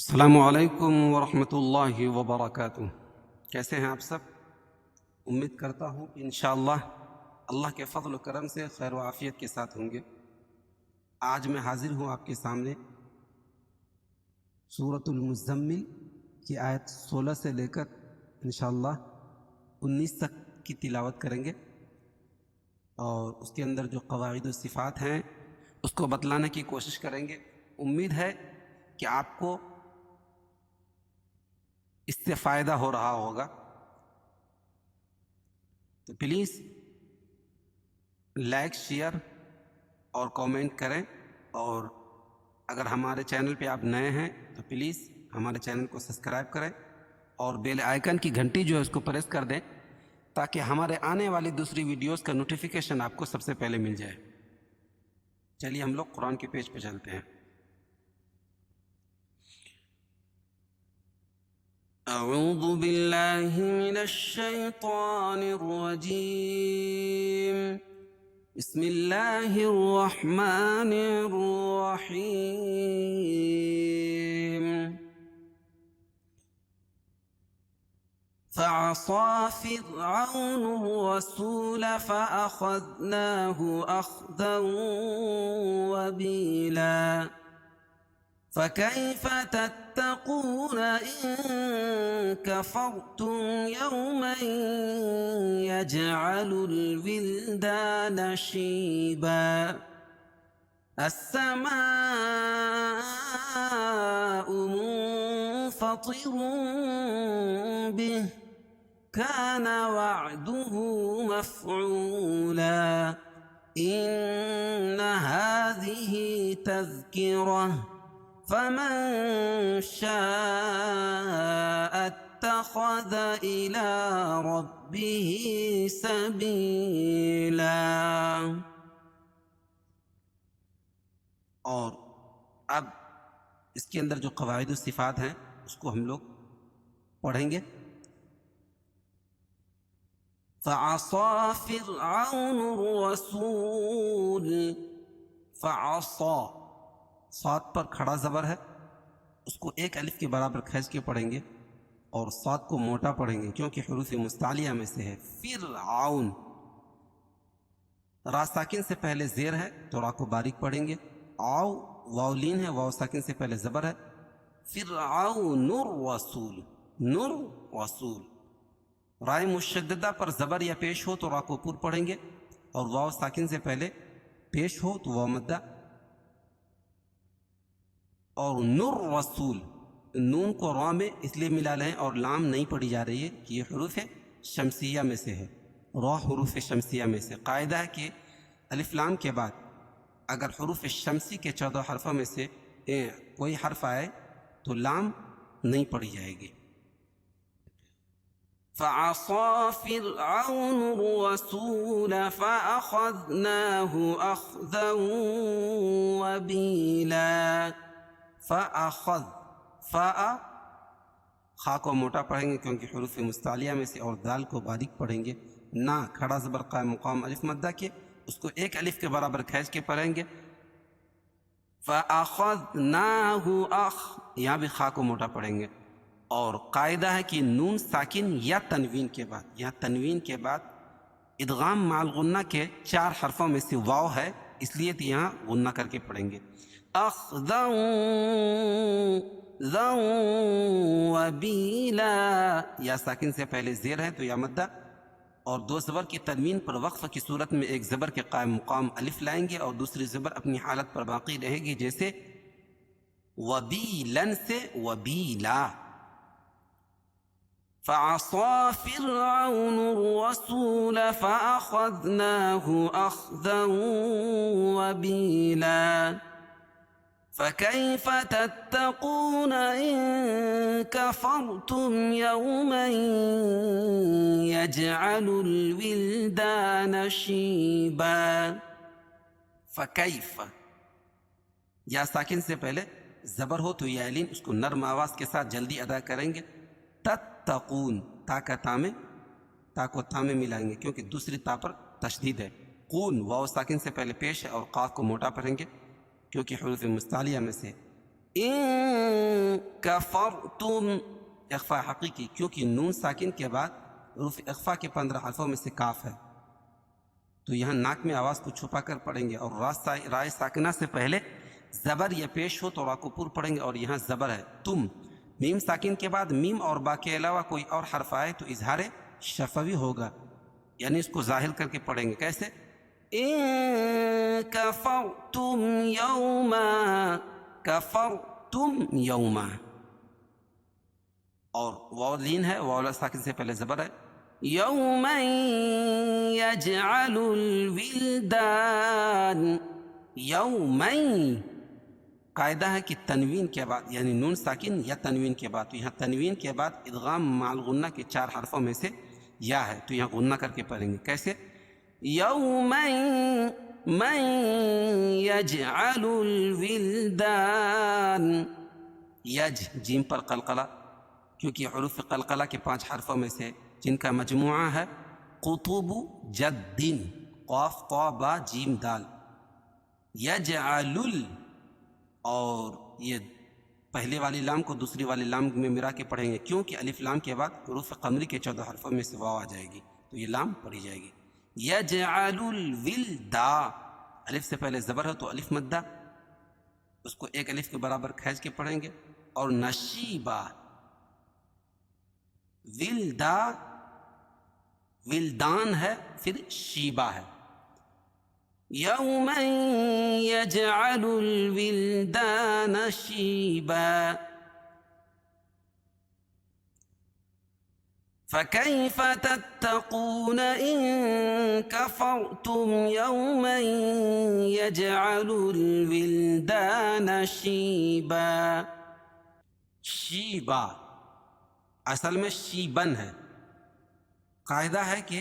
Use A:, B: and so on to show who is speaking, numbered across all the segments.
A: السلام علیکم ورحمۃ اللہ وبرکاتہ۔ کیسے ہیں آپ سب؟ امید کرتا ہوں کہ انشاءاللہ اللہ کے فضل و کرم سے خیر و عافیت کے ساتھ ہوں گے۔ آج میں حاضر ہوں آپ کے سامنے سورۃ المزمل کی آیت 16 سے لے کر انشاءاللہ 19 تک کی تلاوت کریں گے، اور اس کے اندر جو قواعد و صفات ہیں اس کو بتلانے کی کوشش کریں گے۔ امید ہے کہ آپ کو اس سے فائدہ ہو رہا ہوگا، تو پلیز لائک، شیئر اور کامنٹ کریں، اور اگر ہمارے چینل پہ آپ نئے ہیں تو پلیز ہمارے چینل کو سبسکرائب کریں اور بیل آئیکن کی گھنٹی جو ہے اس کو پریس کر دیں تاکہ ہمارے آنے والی دوسری ویڈیوز کا نوٹیفیکیشن آپ کو سب سے پہلے مل جائے۔ چلیے ہم لوگ قرآن کے پیج پہ چلتے ہیں۔ اعوذ باللہ من الشیطان الرجیم، بسم اللہ الرحمن الرحیم۔ فعصى فرعون الرسول فأخذناه أخذا وبيلا فكيف تتقون إن كفرتم يوما يجعل الولدان شيبا السماء منفطر به كان وعده مفعولا إن هذه تذكرة فمن شاء اتخذ إلى ربه سبيلا۔ اور اب اس کے اندر جو قواعد و صفات ہیں اس کو ہم لوگ پڑھیں گے۔ فعصى فرعون الرسول، فعصى صاد پر کھڑا زبر ہے، اس کو ایک الف کے برابر کھینچ کے پڑھیں گے، اور صاد کو موٹا پڑھیں گے کیونکہ حروف مستعلیہ میں سے ہے۔ فرعون، را ساکن سے پہلے زیر ہے تو را کو باریک پڑھیں گے۔ آؤ واو لین ہے، واو ساکن سے پہلے زبر ہے۔ فرعون الرسول، نور رسول، رائے مشددہ پر زبر یا پیش ہو تو را کو پر پڑھیں گے، اور واو ساکن سے پہلے پیش ہو تو واو مدہ۔ اور نور رسول، نون کو را میں اس لیے ملا لیں اور لام نہیں پڑھی جا رہی ہے کہ یہ حروف شمسیہ میں سے ہے، را حروف شمسیہ میں سے۔ قاعدہ ہے کہ الف لام کے بعد اگر حروف شمسی کے 14 حرفوں میں سے کوئی حرف آئے تو لام نہیں پڑھی جائے گی۔ فعصى فرعون الرسول فأخذناه أخذا وبيلا فأخذ، خا کو موٹا پڑھیں گے کیونکہ حروف مستعلیہ میں سے، اور دال کو باریک پڑھیں گے۔ نا کھڑا زبر قائم مقام الف مدہ کے، اس کو ایک الف کے برابر کھینچ کے پڑھیں گے۔ فأخذناه أخ، یہاں بھی خا کو موٹا پڑھیں گے، اور قاعدہ ہے کہ نون ساکن یا تنوین کے بعد، یا تنوین کے بعد ادغام مع الغنہ کے 4 حرفوں میں سے واو ہے، اس لیے تو یہاں غنہ کر کے پڑھیں گے۔ اخذا ذا وبیلا، یا ساکن سے پہلے زیر ہے تو یا مدہ، اور 2 زبر کی تنوین پر وقف کی صورت میں ایک زبر کے قائم مقام الف لائیں گے، اور دوسری زبر اپنی حالت پر باقی رہے گی، جیسے وبیلن سے وبیلا۔ فعصى فرعون الرسول فأخذناه أخذا وبيلا فكيف تتقون إن كفرتم يوما يجعل الولدان شيبا۔ فكيف، یا ساکن سے پہلے زبر ہو تو یا لین اس کو نرم آواز کے ساتھ جلدی ادا کریں گے۔ تتقون، تا کا تا میں، تا کو تا میں ملائیں گے کیونکہ دوسری تا پر تشدید ہے۔ قون واو ساکن سے پہلے پیش ہے اور قاف کو موٹا پڑھیں گے کیونکہ حروف مستعلیہ میں سے۔ ان کفرتم اخفاء حقیقی، کیونکہ نون ساکن کے بعد حروف اخفاء کے 15 حرفوں میں سے کاف ہے، تو یہاں ناک میں آواز کو چھپا کر پڑھیں گے، اور رائے ساکنہ سے پہلے زبر یا پیش ہو تو را کو پور پڑھیں گے، اور یہاں زبر ہے تم۔ میم ساکن کے بعد میم اور با کے علاوہ کوئی اور حرف آئے تو اظہار شفوی ہوگا، یعنی اس کو ظاہر کر کے پڑھیں گے۔ کیسے؟ ان کفرتم یوما، کفرتم یوما، اور واو لین ہے، واو ساکن سے پہلے زبر ہے۔ یوما یجعل الولدان، یوما قاعدہ ہے کہ تنوین کے بعد، یعنی نون ساکن یا تنوین کے بعد، تو یہاں تنوین کے بعد ادغام مع الغنہ کے 4 حرفوں میں سے یا ہے، تو یہاں غنہ کر کے پڑھیں گے۔ کیسے؟ یوما من یجعل الولدان، یج جیم پر قلقلہ، کیونکہ حروف قلقلہ کے 5 حرفوں میں سے جن کا مجموعہ ہے قطب جد، قاف طا با جیم دال، یجعل، اور یہ پہلے والی لام کو دوسری والی لام میں ملا کے پڑھیں گے، کیونکہ الف لام کے بعد حروف قمری کے 14 حرفوں میں سے واو آ جائے گی، تو یہ لام پڑھی جائے گی۔ یجعل الولدا، الف سے پہلے زبر ہے تو الف مدہ، اس کو ایک الف کے برابر کھینچ کے پڑھیں گے، اور نشیبا، ولدا ولدان ہے، پھر شیبہ ہے۔ یوما یجعل الولدان شیبا فکیف تتقون ان کفرتم یوما یجعل الولدان شیبا۔ شیبا اصل میں شیبن ہے۔ قاعدہ ہے کہ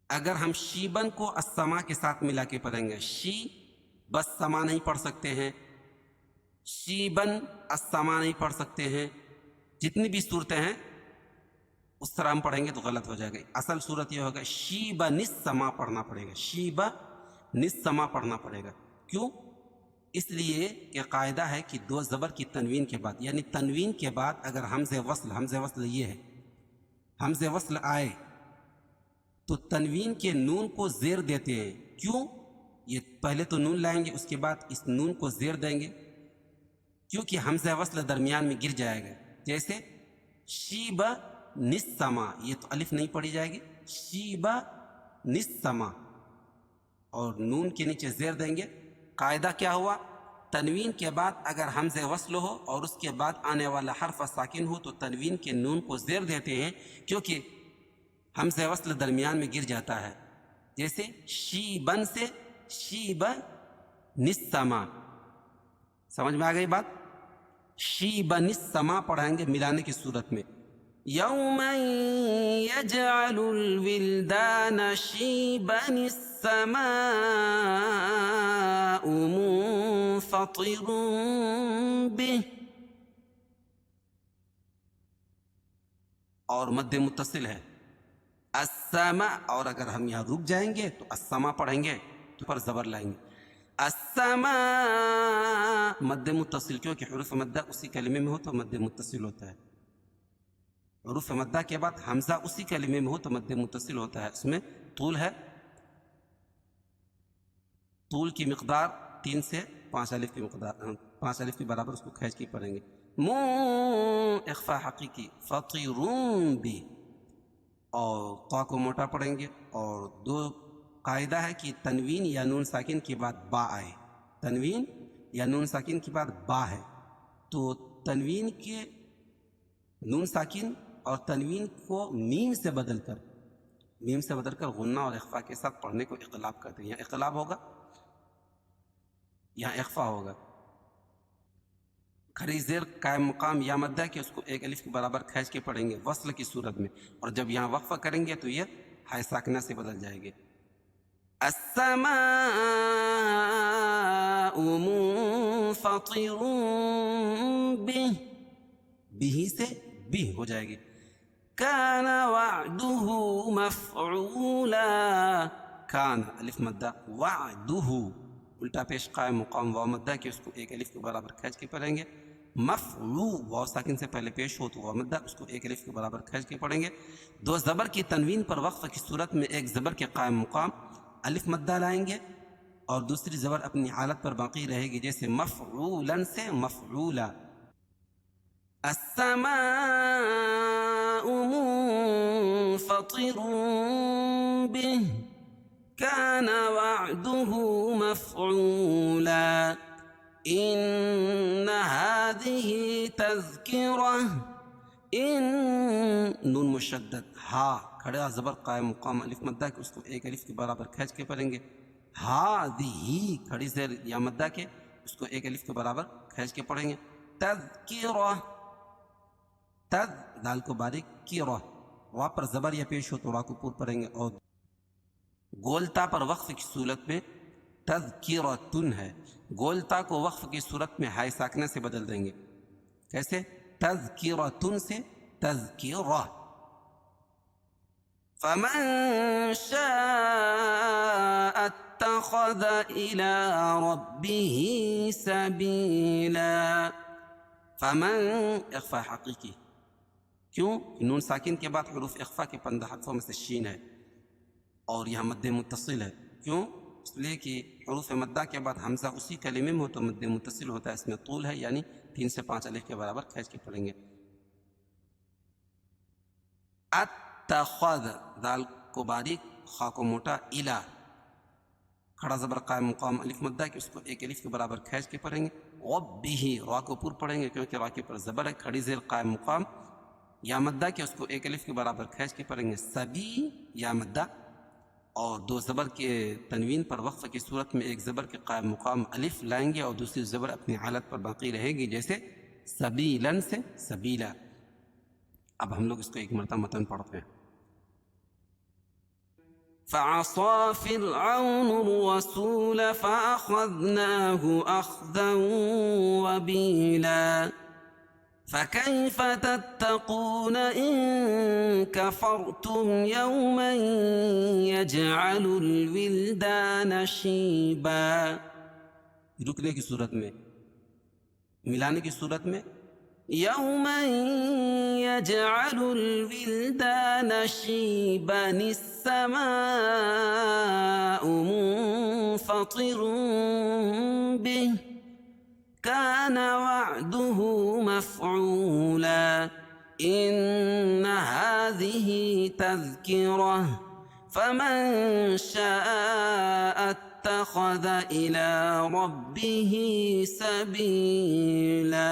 A: اگر ہم شیبن کو السما کے ساتھ ملا کے پڑھیں گے، شی بس سما نہیں پڑھ سکتے ہیں، شیبن السما نہیں پڑھ سکتے ہیں، جتنی بھی صورتیں ہیں اس طرح ہم پڑھیں گے تو غلط ہو جائے گا۔ اصل صورت یہ ہوگا شیبا نسما پڑھنا پڑے گا، شیبا نسما پڑھنا پڑے گا۔ کیوں؟ اس لیے کہ قاعدہ ہے کہ 2 زبر کی تنوین کے بعد، یعنی تنوین کے بعد اگر حمزہ وصل یہ ہے، حمزہ وصل آئے تو تنوین کے نون کو زیر دیتے ہیں۔ کیوں؟ یہ پہلے تو نون لائیں گے، اس کے بعد اس نون کو زیر دیں گے، کیونکہ حمزہ وصل درمیان میں گر جائے گا۔ جیسے شیبہ نسما، یہ تو الف نہیں پڑھی جائے گی، شیبہ نسما، اور نون کے نیچے زیر دیں گے۔ قاعدہ کیا ہوا؟ تنوین کے بعد اگر حمزہ وصل ہو اور اس کے بعد آنے والا حرف ساکن ہو تو تنوین کے نون کو زیر دیتے ہیں، کیونکہ حمزہ وصل درمیان میں گر جاتا ہے۔ جیسے شیبن سے شیبہ نسما، سمجھ میں آ گئی بات؟ شیبہ نسما پڑھائیں گے ملانے کی صورت میں۔ یوما یجعل الولدان شیبا السماء منفطر به، اور مد متصل ہے السماء، اور اگر ہم یہاں رک جائیں گے تو السما پڑھیں گے تو پر زبر لائیں گے، السماء مد متصل، کیونکہ حروف مدہ اسی کلمے میں ہو تو مد متصل ہوتا ہے، حروف مدہ کے بعد حمزہ اسی کلمے میں ہو تو مد متصل ہوتا ہے، اس میں طول ہے، طول کی مقدار 3 سے 5 الف کی مقدار 5 الف کے برابر اس کو کھینچ کے پڑھیں گے۔ اخفاء حقیقی فطرون بھی، اور قا کو موٹا پڑھیں گے، اور 2 قاعدہ ہے کہ تنوین یا نون ساکن کے بعد با آئے، تنوین یا نون ساکن کے بعد با ہے، تو تنوین کے نون ساکن اور تنوین کو میم سے بدل کر غنہ اور اخفاء کے ساتھ پڑھنے کو اقلاب کہتے ہیں۔ یہاں اقلاب ہوگا، یہاں اخفاء ہوگا، کھڑی زیر قائم مقام یا مدہ کہ اس کو 1 الف کے برابر کھینچ کے پڑھیں گے وصل کی صورت میں، اور جب یہاں وقفہ کریں گے تو یہ ہائے ساکنہ سے بدل جائے گے۔ السماء منفطر به، بھی سے بھی ہو جائے گی۔ کان وعدہ مفعولا، کان الف مدہ، وعدہ الٹا پیش قائم مقام واو مدہ کہ اس کو ایک الف کے برابر کھینچ کے پڑھیں گے. مفعو واو ساکن سے پہلے پیش ہو تو واو مدہ اس کو ایک الف کے برابر کھینچ کے پڑھیں گے. دو زبر کی تنوین پر وقف کی صورت میں ایک زبر کے قائم مقام الف مدہ لائیں گے اور دوسری زبر اپنی حالت پر باقی رہے گی، جیسے مفعولن سے مفعولا. السماء منفطر به كان وعده مفعولا. ان هذه تذکرہ. ان نون مشدد ہا کھڑا زبر قائم مقام الف مدہ کہ اس کو ایک الف کے برابر کھینچ کے پڑھیں گے. ہی کھڑی زیر یا مدہ کے اس کو ایک الف کے برابر کھینچ کے پڑھیں گے. تذکرہ تذ دال کو باریک کی را وا پر زبر یا پیش ہو تو را کو پور پڑھیں گے. اور گولتا پر وقف کی صورت میں تذکرۃن ہے. گولتا کو وقف کی صورت میں ہائے ساکنہ سے بدل دیں گے. کیسے؟ تذکرۃن سے تذکرہ. فمن شاء اتخذ الى ربه سبیلا. فمن اخفاء حقیقی. کیوں؟ نون ساکن کے بعد حروف اخفاء کے 15 حرفوں میں سے شین ہے اور یہاں مد متصل ہے. کیوں؟ اس لیے کہ حروف مدہ کے بعد حمزہ اسی کلمے میں ہو تو مد متصل ہوتا ہے، اس میں طول ہے، یعنی 3 سے 5 الف کے برابر کھینچ کے پڑھیں گے. اتخذ دال کو باریک خا کو موٹا الا کھڑا زبر قائم مقام الف مدہ کہ اس کو ایک الف کے برابر کھینچ کے پڑھیں گے. ربہ را کو پور پڑھیں گے کیونکہ را کے پر زبر ہے. کھڑی زیر قائم مقام یا مدہ کہ اس کو ایک الف کے برابر کھینچ کے پڑھیں گے. سبی یا مدہ اور دو زبر کے تنوین پر وقف کی صورت میں ایک زبر کے قائم مقام الف لائیں گے اور دوسری زبر اپنی حالت پر باقی رہے گی، جیسے سبیلن سے سبیلا. اب ہم لوگ اس کو ایک مرتبہ متن پڑھتے ہیں. فعصى فرعون الرسول فأخذناه أخذا وبيلا. فكيف تتقون إن كفرتم يوما يجعل الولدان شيبا. رکنے کی صورت میں، ملانے کی صورت میں يوما يجعل الولدان شيبا. السماء منفطر به كان وعده مفعولا. إن هذه تذكرة فمن شاء اتخذ إلى ربه سبيلا.